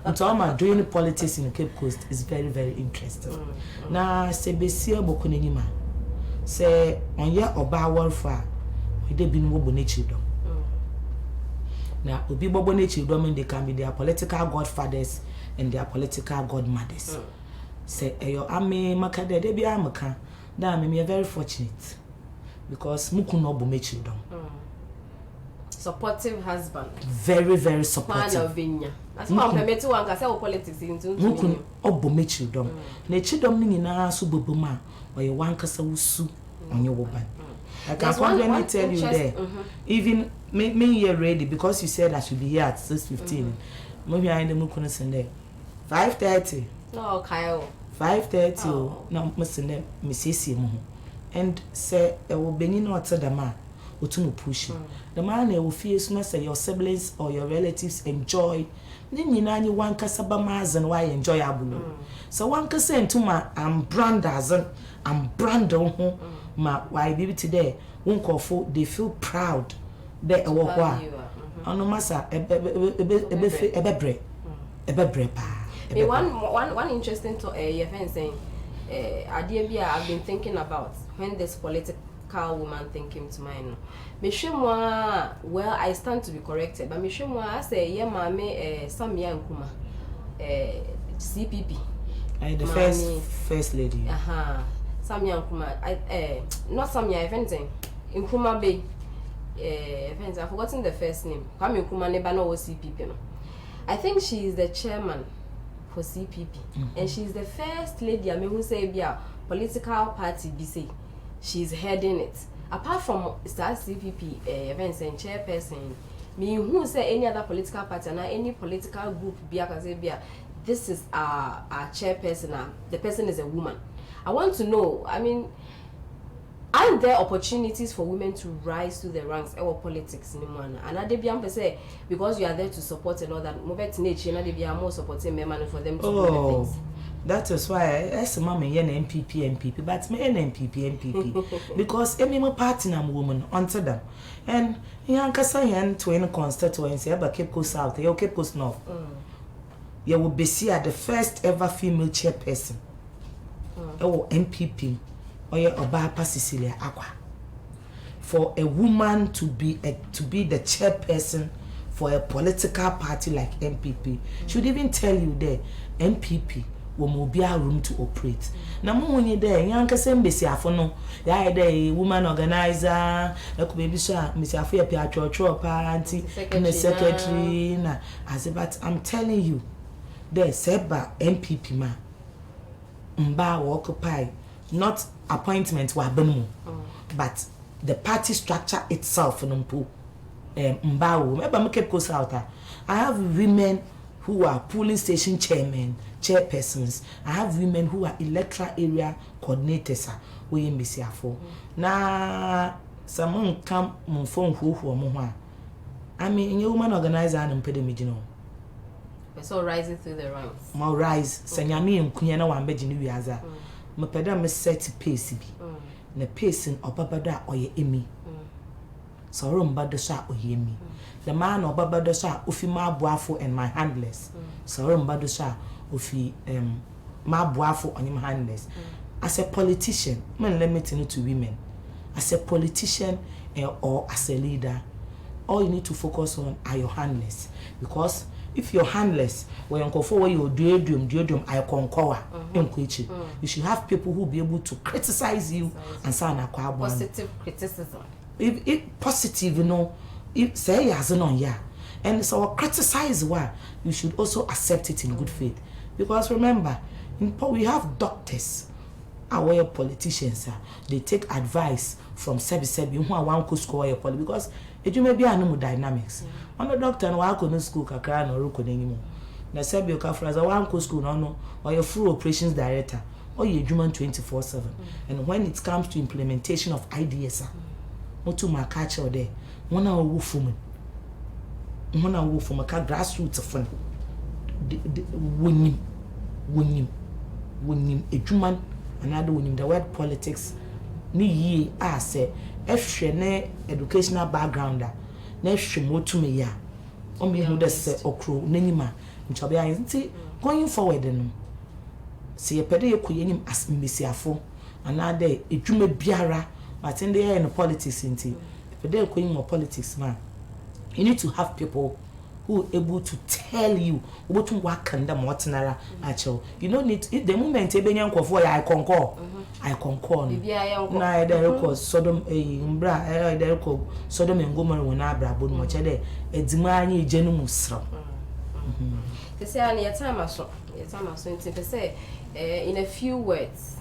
Until I'm doing politics in the Cape Coast is very, very interesting. Now, say Bessia Bokunima. Say on your Oba warfare, we did been wobbly children. Now, Obi Bobone children, they can be their political godfathers and their political godmothers. Say, your army, Makade, they be Amaka. That made me very fortunate because Mukuno Bome children. Supportive husband. Very, very supportive. Man of Vinya. That's why I'm permitted to answer politics into. Mukun obo children. Ne children ni na so boboma or you wan kasa wusu on your woman. I can confidently tell you there. Even me here ready because you said I should be here at 6:15. Maybe I in the Mukun Sunday. 5:30. No, Kyle. 5:30. No, Mr. Mrs. And say I will be no at the man. Push the man will feel as say your siblings or your relatives enjoy. Then you know one casaba mas and why enjoyable. So one can say to my I'm brandazan, I'm brando my why baby today won't call for they feel proud. They walk on no massa a one interesting to a saying idea I've been thinking about when this political woman thing came to mind. Well, I stand to be corrected, but I say, yeah, mammy, Samia Nkuma, CPP. The first lady. Samia Nkuma, not Samia, anything. Nkuma Bay, I've forgotten the first name. Kwame Nkuma never know CPP. I think she is the chairman for CPP, and she is the first lady. I mean, who say, yeah, political party, BC. She's heading it. Apart from Star CPP events and chairperson, me who say any other political party and any political group this is our chairperson. The person is a woman. I want to know. I mean, are there opportunities for women to rise to the ranks of politics in one? And I did say because you are there to support and all that. Move to nature, and they are more supporting men for them to do the things. That is why I say, Mamma, you're an MPP, but me an MPP, because any more party I'm woman onto them. And Yankasayan to any constituency, but Cape Coast South, your Cape Coast North. You will be see the first ever female chairperson. Or MPP, or your Obapa Cecilia Aqua. For a woman to be the chairperson for a political party like MPP, should even tell you there, MPP. Will be a room to operate. Now, when you're there, young Cassembesi, I know, woman organizer, a baby, Miss Afia Piatro, party, and the secretary. But I'm telling you, there's Seba MPP man. Mba will occupy not appointment but the party structure itself. Mba will maybe make Cape out. I have women who are polling station chairpersons. I have women who are electoral area coordinators. We in BCA4. Na someone come on phone who I mean, you woman organizer and pedimidino. So rising through the ranks. More rise, Sanyami and Kunyana one bedin Yaza. me peda me set pace bi na pace in obabada oye emi so rumba do sha oye emi the man obabada sha ofi ma boafo and my handless so rumba do sha ofi ma boafo on my handless as a politician men limiting it to women as a politician or as a leader all you need to focus on are your handless because if you're handless when you go for your duodum I conquer you should have people who will be able to criticize you and say na positive criticism if positive if say yes on yeah and so criticize why you should also accept it in good faith because remember we have doctors our politicians they take advice from sebi who are one school your policy because it may be animal dynamics on the doctor and wa ko school kakra na ro ko n'animo na sebi ka fraza one school no or your full operations director or your human 24/7 and when it comes to implementation of ideas motu makacha there one a wo fum ka grassroots fun wonim ejuman another wonim the word politics ni yi say ehwe ne educational background na ehwe motu me ya o me hu de se okro n'anima nchobe ayi nti going forward no se ye pede ye koyenim as mbesiafo another ejuma biara but in the in politics nti pede ye koyenim politics man you need to have people who are able to tell you what to work and them what nara actually you don't need the moment ebenya nkofo ya I concur na there ko Sodom mbra there ko Sodom and Gomorrah wona abra bod mo che de edima anya ejenu musro they say an your time aso they say in a few words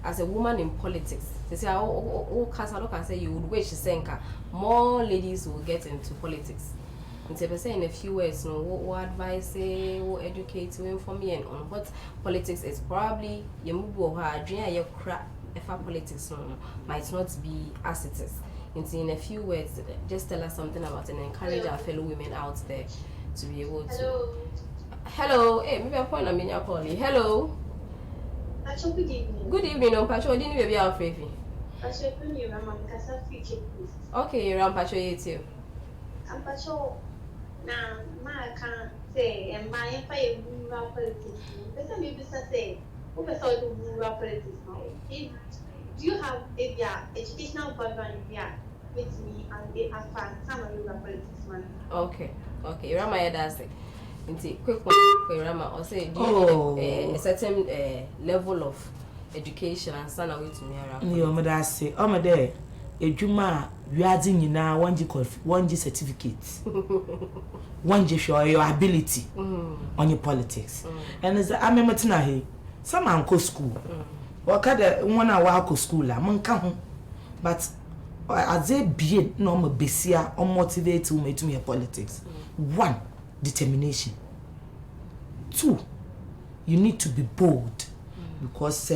as a woman in politics they say can say you would wish senka more ladies will get into politics. In a few words, what advice, what educate, what inform me and on what politics is probably your move or your crap if politics might not be as it is. In a few words, just tell us something about and encourage our fellow women out there to be able to. Hello, hey, maybe a point I'm in your calling. Hello. Good evening. Good evening, Pacho. Didn't you be our favorite? Okay, you're on Pacho too. I'm Pacho. Now, my can't say, and my empire rural politics. But some people say, who saw the rural politics now? Do you have a educational background with me and they have found some rural politics man? Okay, Rama, that's it. Quick one, Rama, or say, do you need a certain level of education and son away to me around? You mother say, oh, my day. Ejuma wiadzi nyina one G certificate one G show your ability on your politics and as I remember tonight some uncle school wakada one hour school la manka ho but as a be no mo besia or motivate me to me politics. One, determination. Two, you need to be bold because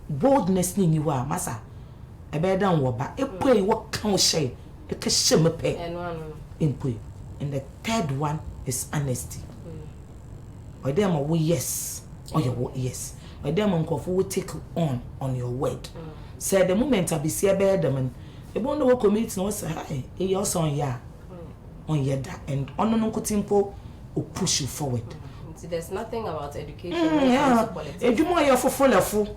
boldness ni you are masa ebedan wo ba epoi wo kan shay e ka sheme pe and the third one is honesty. Or them wo yes or your yes or them nkofo will take on your word. Say the moment I be see be them and e bon no commit no say hi e your son ya on your that and on no kutimpo will push you forward. See, there's nothing about education edwuma your fofo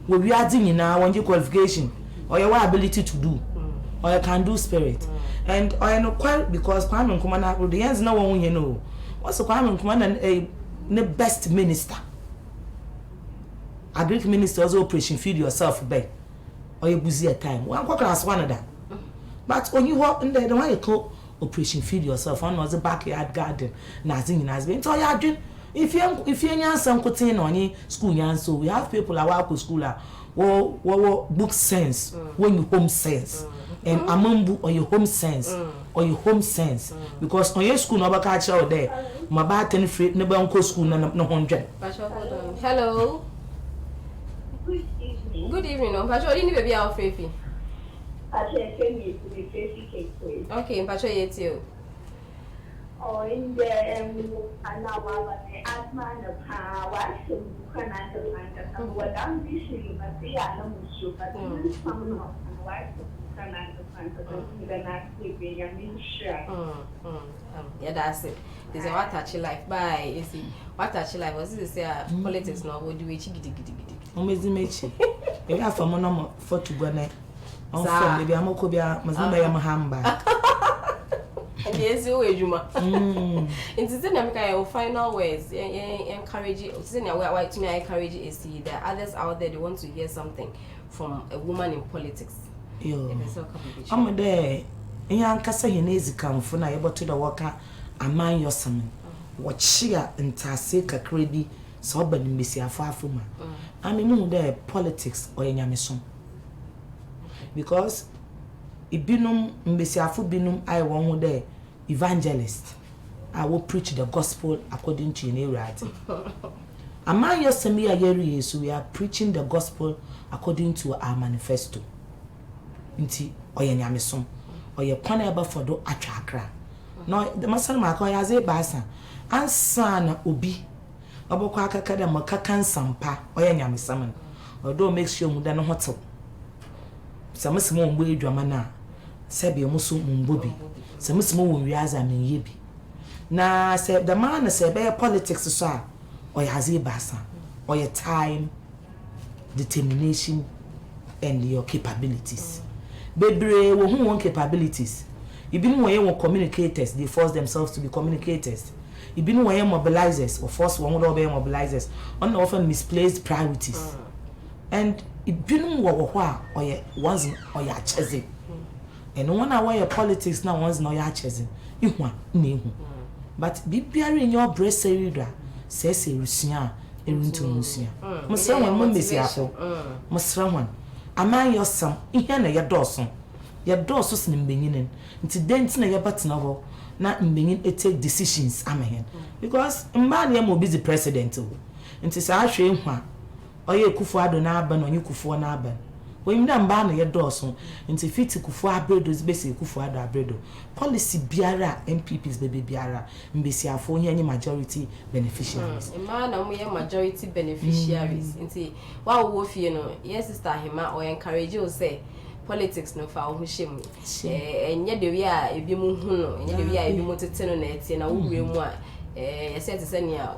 we are doing now when you qualification or your ability to do or you can do spirit and or you know quite because Kwame Nkrumah the ends no one you know what's Kwame Nkrumah the best minister a Greek minister also operation feed yourself by or you busy at time one class one of that but when you walk in there the one you call operation feed yourself one was a backyard garden nothing has been so you doing if you answer quoting on school so we have people that work with school what book sense when you home sense and among on your home sense or your home sense because on your school no catch out there my bad 10 free never on school no 100. Hello. Good evening. Good evening. Mpacho didn't baby our fafi. Okay, Mpacho yet you. Oh, in the asthma and watch him, can I tell what I'm wishing, but they are no sure, but some not, and watch him, can I tell not sleeping, I mean, sure. Yeah, that's it. There's a what touchy life. Bye, you see. What touchy life was this politics now? What do we giddy? Omezimechi. If you have a mono for to go neck, on from maybe I'm okobia, must not be a hamba. And yes, you will, Juma. It's the final words. Encourage it. It's in your way to me. I encourage it. See, there are others out there. They want to hear something from a woman in politics. Yo, I'm there. In Kasa Hinezi come for na able to the worker. Aman yosamen wachia ntase kakredi so ba nimbesia afafuma amemu there politics or enyamesom because ibinum mbesiafo binum I won ho there evangelist I will preach the gospel according to Newrati. Aman yosemi ayeri so we are preaching the gospel according to our manifesto nti oyenyamesom oye kwana eba fodo atwa akra. No, the master Marco has a bassa, and son obi. Obokwa kakada makakan sampa, or yam summon, or don't make sure mudan hotel. Some small way dramana, Sabi musu mumbobi, some small riaza me yebi. Na said the man said bear politics so, or has a bassa, or your time, determination, and your capabilities. Baby, who want capabilities? Even when communicators, they force themselves to be communicators. Even when mobilizers or force one would obey mobilizers, often misplaced priorities. And even what or once or ya chasing. And one hour your politics now once no ya chasing. You want me. But be bearing your breast area, says a Rusia, a runto Rusia. Must someone miss your must someone. Am I your son? In your Dawson. Your doors in beginning. Until then, your button of not in beginning to take decisions. Amen. Because man, will be the president. Until I show him, or you kufuado naban or you kufu naban. When you don't ban your doors, until fit to kufu abredo's basic kufuado abredo. Policy biara, MPPs baby biara, mbesi for any majority beneficiaries. A man, and we are majority beneficiaries. Until while wolf, you know, yes, sister him or encourage you say. Politics no fa ho shemu enye de wi a ebi mu hu no enye de wi a ebi mu tete no na etie na wo wi mu a yese te senia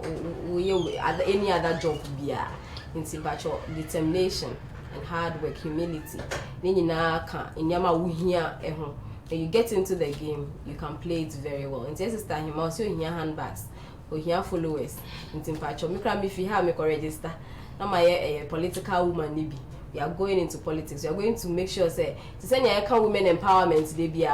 wo ye any other job bia nti bacho determination and hard work, humility ni nyina ka enyama wo hia eho. When you get into the game you can play it very well. Nti sister him also hia handbags o hia followers nti bacho me kra me fi ha me ko register na my political woman ni bi. We are going into politics. We are going to make sure say to send your women empowerment they be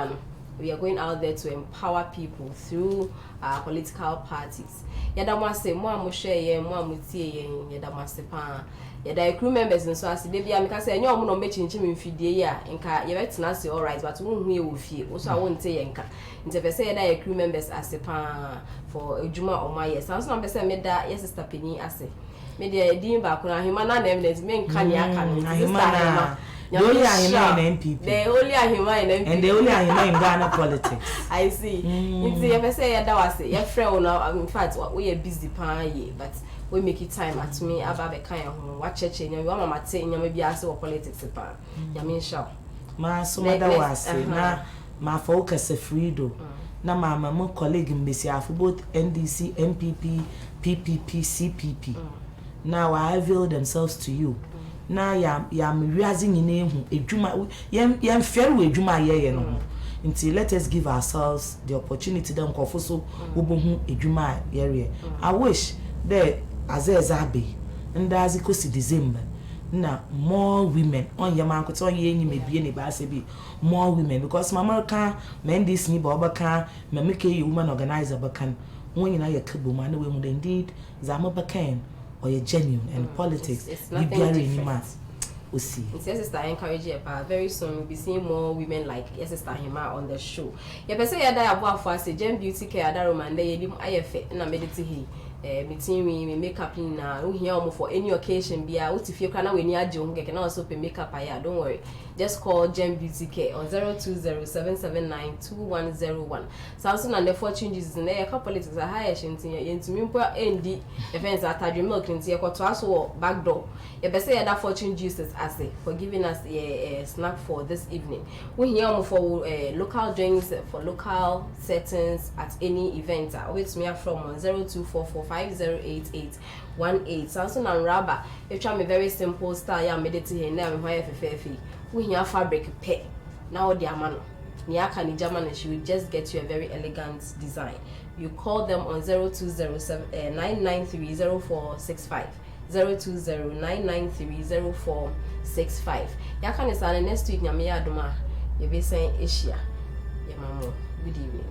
we are going out there to empower people through our political parties. Yada mo say mo share ye mo amutie ye yada mo say pa yada crew members nso ase they be am ka say enyo mo no mechinchim mfidie ya nka ye betena say all right but won hu ye wo fie wo so a won te ye nka nte be say yada crew members ase pa for ejuma o ma ye sanso na be say me da ye sister Penny ase media din ba kuna hima na eminence men kan ya kan sister the only Ahima in MPP. The only Ahima in MPP. And the only Ahima in Ghana politics. I see. It's the say that was it. Your friend now in fact we are busy pan but we make it time at me about the kind of what church and your mama say maybe ask what politics pan. Ya mean sure. Ma so mother was na ma focus a freedo. Na mama mo colleague mbesi afu both NDC, MPP, PPP, CPP. Now I avail themselves to you. Now yam realizing in ehu edwuma yam fair we edwuma ye no. Until let us give ourselves the opportunity them kofo so obohu edwuma ye. I wish that azezabe and as it goes to December na more women on your market on ye ni maybe any basebi more women because mama can men this ni baba can me make a woman organizer bakan when you na ye kabo man we mu indeed zama bakan or you're genuine and politics it's nothing different. We'll see. It's sister encourage you very soon we'll be seeing more women like sister Hima on the show. You person ya da abo afo ase Gem Beauty Care da Roman dey dim ayefe na medite he meeting we makeup na wo hia omo for any occasion bia wo tifie kra na we ni age ho keke na also pe makeup aya don't worry just call Gem Beauty Care on 020-779-2101. Samson and the fortune juices in there, politics are higher into Mimpa ND events at Tadri Milk and Tia Cotasso back door. You better say that fortune juices as for giving us a snack for this evening. We here for local drinks for local settings at any event. With me from 0244508818. Samson and Rabba, you try me very simple style. I made it here now. We here fabric pay. Now the amano. Niaka ni German, and she will just get you a very elegant design. You call them on 020-993-0465. 020-993-0465. Yaka ni sana next week nyame aduma. You be saying Asia. Yeah, mamo. Good evening.